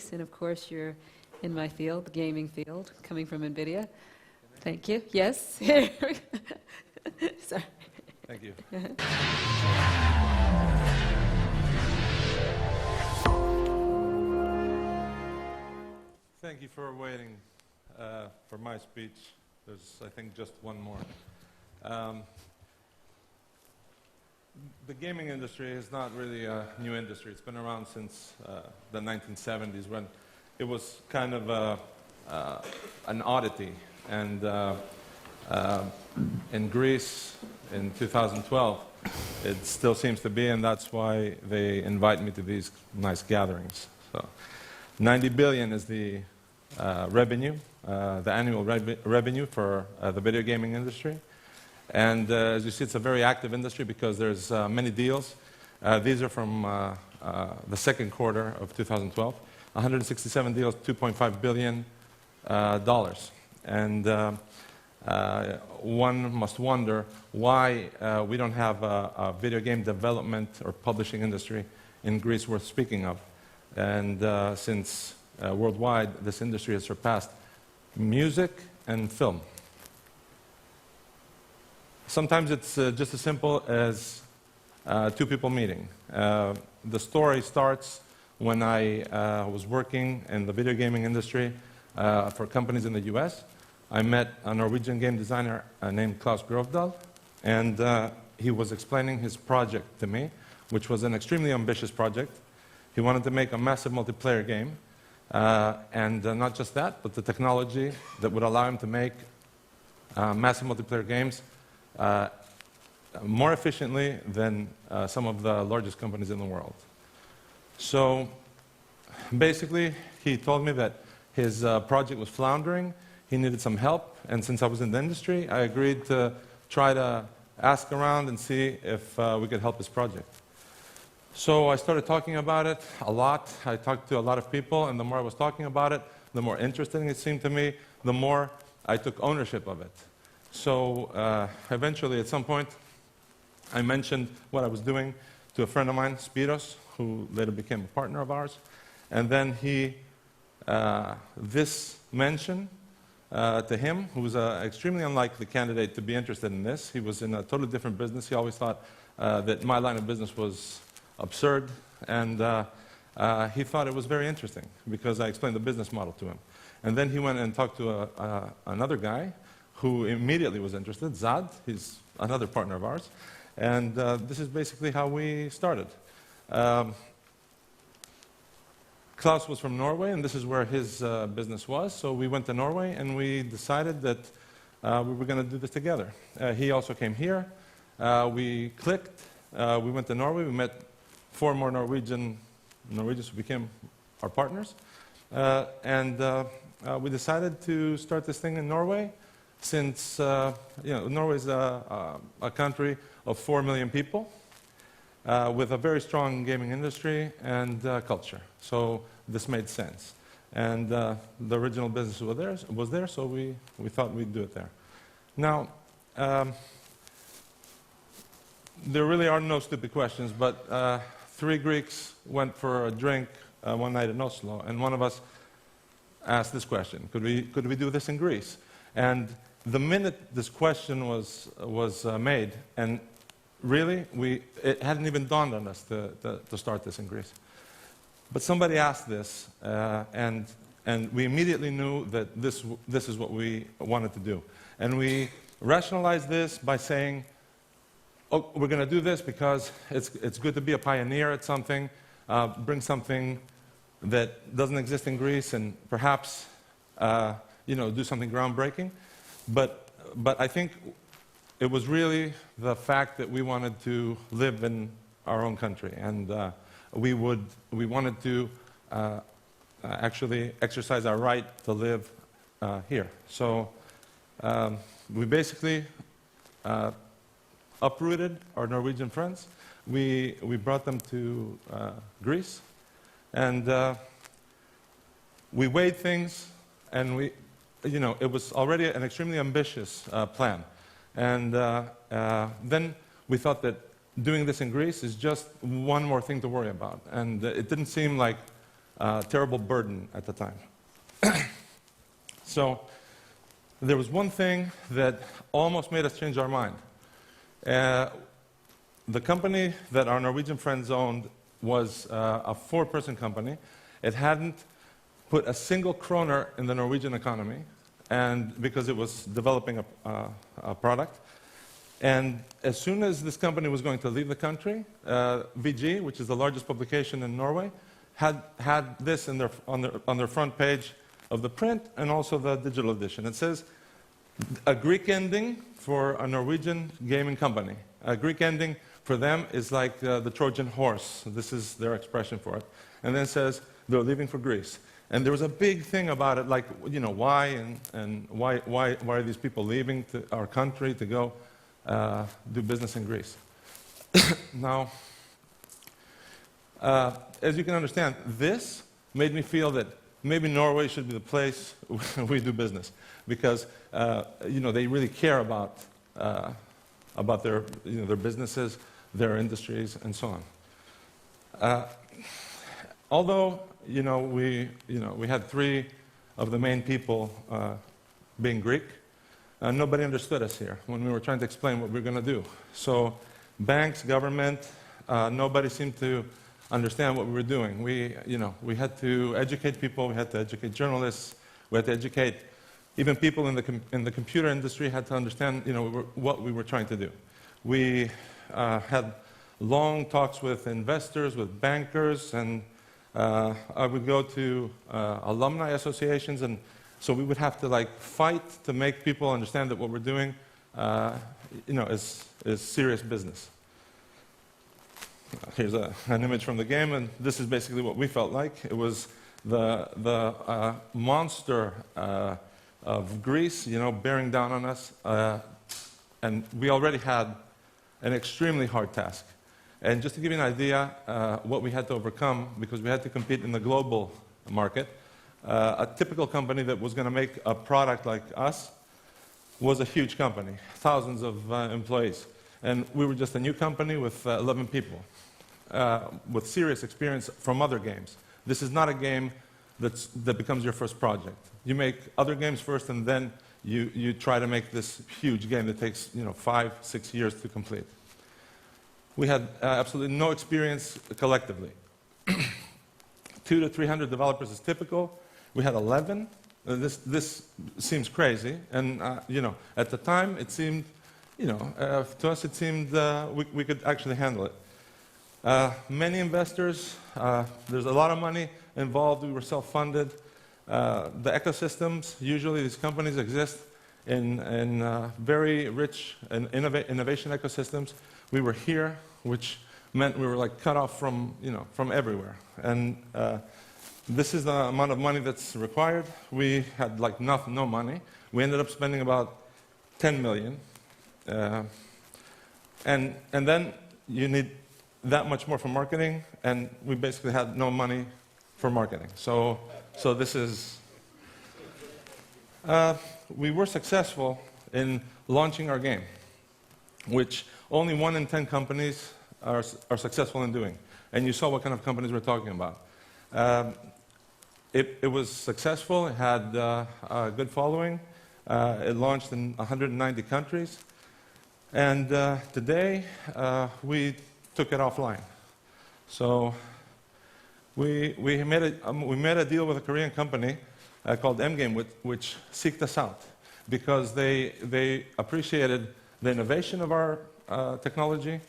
Greece, and of course you're in my field, the gaming field, coming from NVIDIA. Thank you. Yes. Sorry. Thank you. Thank you for waiting for my speech. There's, I think, just one more. The gaming industry is not really a new industry. It's been around since the 1970s, when it was kind of an oddity. And in Greece, in 2012, it still seems to be, and that's why they invite me to these nice gatherings. So, 90 billion is the revenue, the annual revenue for the video gaming industry. And as you see, it's a very active industry because there's many deals. These are from the second quarter of 2012. 167 deals, $2.5 billion. And one must wonder why we don't have a video game development or publishing industry in Greece worth speaking of. And since worldwide, this industry has surpassed music and film. Sometimes it's just as simple as two people meeting. The story starts when I was working in the video gaming industry for companies in the US. I met a Norwegian game designer named Klaus Grovdal, and he was explaining his project to me, which was an extremely ambitious project. He wanted to make a massive multiplayer game, and not just that, but the technology that would allow him to make massive multiplayer games more efficiently than some of the largest companies in the world. So basically, he told me that his project was floundering, he needed some help, and since I was in the industry, I agreed to try to ask around and see if we could help his project. So I started talking about it a lot. I talked to a lot of people, and the more I was talking about it, the more interesting it seemed to me, the more I took ownership of it. So eventually, at some point, I mentioned what I was doing to a friend of mine, Spiros, who later became a partner of ours. And then this mention to him, who was an extremely unlikely candidate to be interested in this. He was in a totally different business. He always thought that my line of business was absurd. And he thought it was very interesting because I explained the business model to him. And then he went and talked to another guy who immediately was interested, Zad. He's another partner of ours. And this is basically how we started. Klaus was from Norway, and this is where his business was. So we went to Norway, and we decided that we were going to do this together. He also came here. We clicked. We went to Norway. We met 4 more Norwegians who became our partners. And we decided to start this thing in Norway, since Norway is a country of 4 million people with a very strong gaming industry and culture. So this made sense. And the original business was there, so we thought we'd do it there. Now, there really are no stupid questions, but 3 Greeks went for a drink one night in Oslo, and one of us asked this question: could we do this in Greece? And the minute this question was made, and really, it hadn't even dawned on us to start this in Greece. But somebody asked this, and we immediately knew that this is what we wanted to do. And we rationalized this by saying, oh, we're going to do this because it's good to be a pioneer at something, bring something that doesn't exist in Greece, and perhaps do something groundbreaking. But I think it was really the fact that we wanted to live in our own country, and we wanted to actually exercise our right to live here. So we basically uprooted our Norwegian friends. We brought them to Greece, and we weighed things, and it was already an extremely ambitious plan. And then we thought that doing this in Greece is just one more thing to worry about. And it didn't seem like terrible burden at the time. So there was one thing that almost made us change our mind. The company that our Norwegian friends owned was a 4-person company. It hadn't put a single kroner in the Norwegian economy, and because it was developing a product. And as soon as this company was going to leave the country, VG, which is the largest publication in Norway, had this in on their front page of the print and also the digital edition. It says, a Greek ending for a Norwegian gaming company. A Greek ending for them is like the Trojan horse. This is their expression for it. And then it says, they're leaving for Greece. And there was a big thing about it, like, you know, why are these people leaving our country to go do business in Greece? Now, as you can understand, this made me feel that maybe Norway should be the place we do business, because you know, they really care about their, you know, their businesses, their industries, and so on. Although you know, we had 3 of the main people being Greek, nobody understood us here when we were trying to explain what we were going to do. So banks, government, nobody seemed to understand what we were doing. We had to educate people, we had to educate journalists, we had to educate even people in the computer industry had to understand, you know, what we were trying to do. We had long talks with investors, with bankers, and I would go to alumni associations, and so we would have to like fight to make people understand that what we're doing, you know, is serious business. Here's an image from the game, and this is basically what we felt like. It was the monster of Greece, you know, bearing down on us, and we already had an extremely hard task. And just to give you an idea what we had to overcome, because we had to compete in the global market, a typical company that was going to make a product like us was a huge company, thousands of employees. And we were just a new company with 11 people, with serious experience from other games. This is not a game that becomes your first project. You make other games first, and then you try to make this huge game that takes, you know, 5-6 years to complete. We had absolutely no experience collectively. 200 to 300 developers is typical. We had 11. This seems crazy, and you know, at the time it seemed, you know, to us it seemed we could actually handle it. Many investors. There's a lot of money involved. We were self-funded. The ecosystems. Usually, these companies exist in very rich and innovation ecosystems. We were here, which meant we were like cut off from, you know, from everywhere. And this is the amount of money that's required. We had like no money. We ended up spending about 10 million. And then you need that much more for marketing, and we basically had no money for marketing. So this is... we were successful in launching our game, which only 1 in 10 companies are successful in doing. And you saw what kind of companies we're talking about. It was successful. It had a good following. It launched in 190 countries. And today, we took it offline. So we made a deal with a Korean company called Mgame, which seeked us out because they appreciated the innovation of our technology,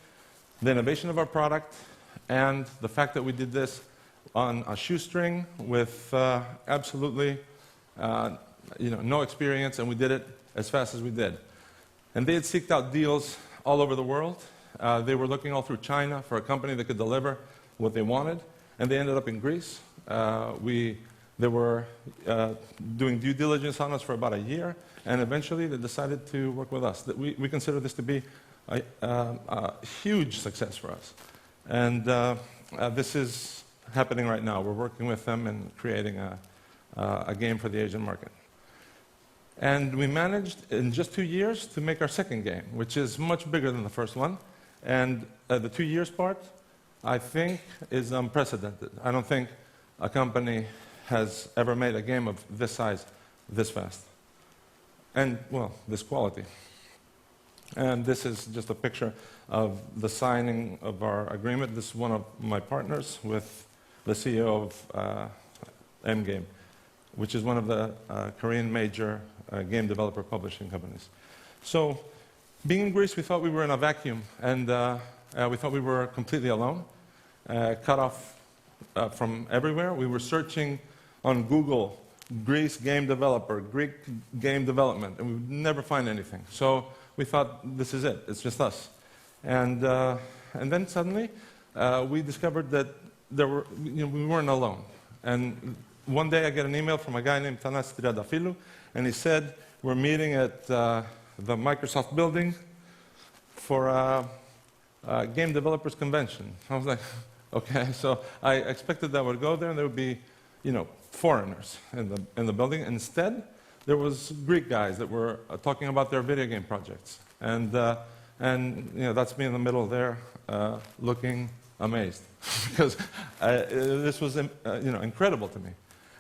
the innovation of our product, and the fact that we did this on a shoestring with absolutely no experience, and we did it as fast as we did. And they had sought out deals all over the world. They were looking all through China for a company that could deliver what they wanted, and they ended up in Greece. They were doing due diligence on us for about a year, and eventually they decided to work with us. We consider this to be a huge success for us. And this is happening right now. We're working with them and creating a game for the Asian market. And we managed, in just 2 years, to make our second game, which is much bigger than the first one. And the 2 years part, I think, is unprecedented. I don't think a company has ever made a game of this size, this fast. And, well, this quality. And this is just a picture of the signing of our agreement. This is one of my partners with the CEO of M-Game, which is one of the Korean major game developer publishing companies. So, being in Greece, we thought we were in a vacuum, and we thought we were completely alone, cut off from everywhere. We were searching on Google, Greece game developer, Greek game development, and we would never find anything. So we thought, this is it, it's just us. And then suddenly, we discovered that we weren't alone. And one day I get an email from a guy named Tanas Triadafilu, and he said, we're meeting at the Microsoft building for a game developers convention. I was like, okay, so I expected that I would go there and there would be, foreigners in the building. Instead, there was Greek guys that were talking about their video game projects. And that's me in the middle there, looking amazed. Because this was, incredible to me.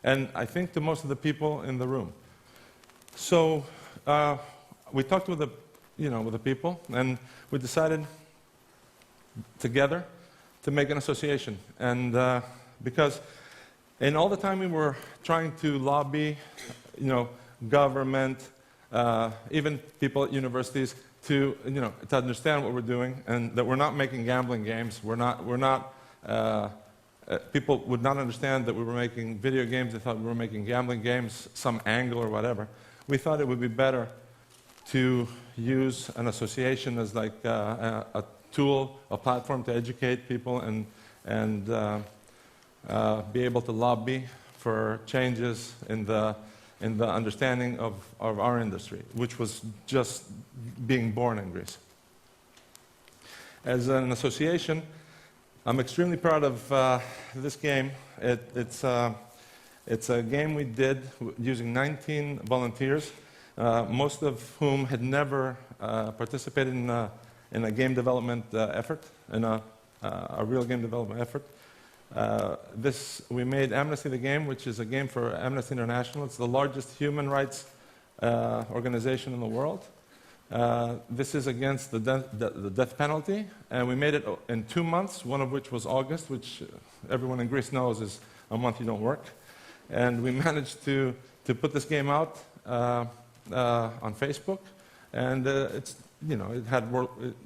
And I think to most of the people in the room. So we talked with the people, and we decided together to make an association. And because in all the time we were trying to lobby, government, even people at universities to understand what we're doing, and that we're not making gambling games. People would not understand that we were making video games. They thought we were making gambling games, some angle or whatever. We thought it would be better to use an association as like a tool, a platform to educate people and be able to lobby for changes in the understanding of our industry, which was just being born in Greece. As an association, I'm extremely proud of this game. It's a game we did using 19 volunteers, most of whom had never participated in a game development effort, in a real game development effort. We made Amnesty the Game, which is a game for Amnesty International. It's the largest human rights organization in the world. This is against the death penalty, and we made it in 2 months, one of which was August, which everyone in Greece knows is a month you don't work. And we managed to put this game out on Facebook, and it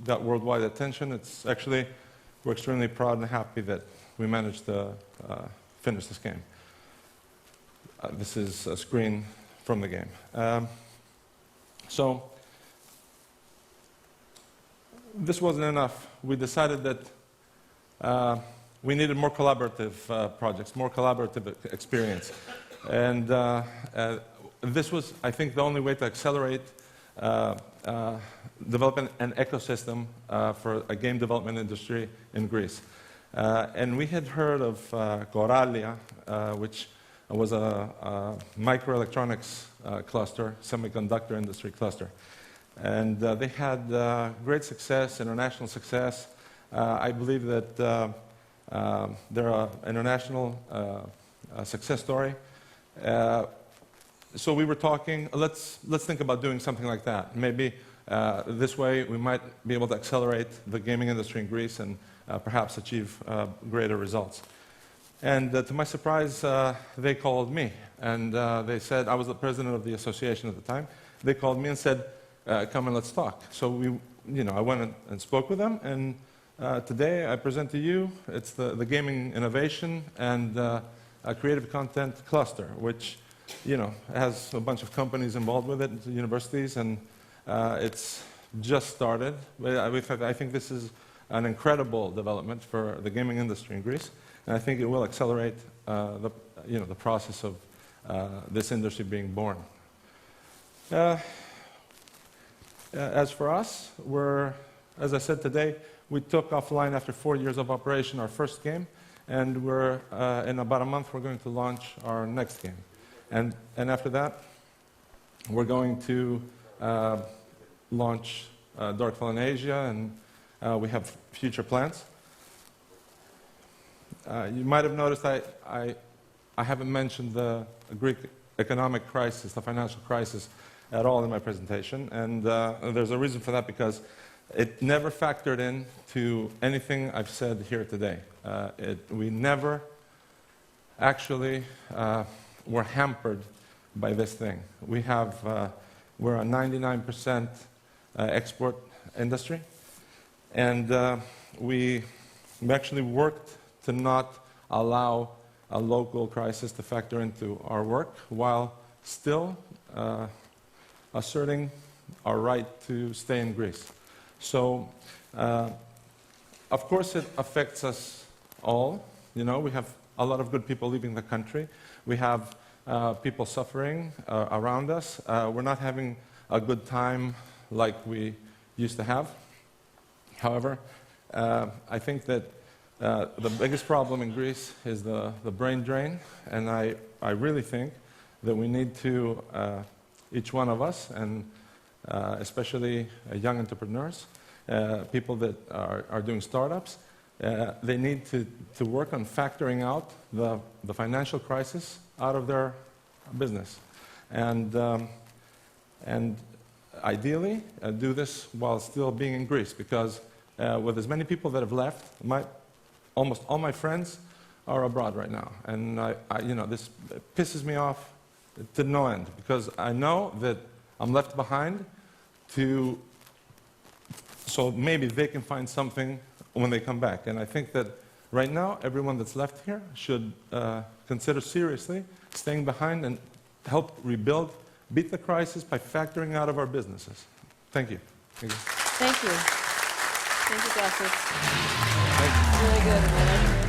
got worldwide attention. It's actually, we're extremely proud and happy that we managed to finish this game. This is a screen from the game. So this wasn't enough. We decided that we needed more collaborative projects, more collaborative experience. And this was, I think, the only way to accelerate developing an ecosystem for a game development industry in Greece. And we had heard of Coralia, which was a microelectronics cluster, semiconductor industry cluster. And they had great success, international success. I believe that they're an international success story. So we were talking, let's think about doing something like that. Maybe this way we might be able to accelerate the gaming industry in Greece and perhaps achieve greater results. And to my surprise, they called me. And they said, I was the president of the association at the time. They called me and said, come and let's talk. So I went and spoke with them. And today I present to you, it's the Gaming Innovation and Creative Content Cluster, which has a bunch of companies involved with it, universities, and it's just started. But I think this is an incredible development for the gaming industry in Greece, and I think it will accelerate the process of this industry being born. As for us, as I said today, we took offline after 4 years of operation our first game, and in about a month we're going to launch our next game. And after that, we're going to launch Darkfall in Asia, and we have future plans. You might have noticed I I haven't mentioned the Greek economic crisis, the financial crisis, at all in my presentation. And there's a reason for that, because it never factored into anything I've said here today. We never actually were hampered by this thing. We're a 99% export industry, and we actually worked to not allow a local crisis to factor into our work, while still asserting our right to stay in Greece. So, of course, it affects us all. You know, we have a lot of good people leaving the country. We have people suffering around us. We're not having a good time like we used to have. However, I think that the biggest problem in Greece is the brain drain, and I really think that we need to, each one of us, and especially young entrepreneurs, people that are doing startups, they need to work on factoring out the financial crisis out of their business. And ideally, do this while still being in Greece, because with as many people that have left, almost all my friends are abroad right now. And this pisses me off to no end, because I know that I'm left behind so maybe they can find something when they come back. And I think that right now, everyone that's left here should consider seriously staying behind and help rebuild, beat the crisis by factoring out of our businesses. Thank you. Thank you. Thank you, Tassos. Thank you. Really good.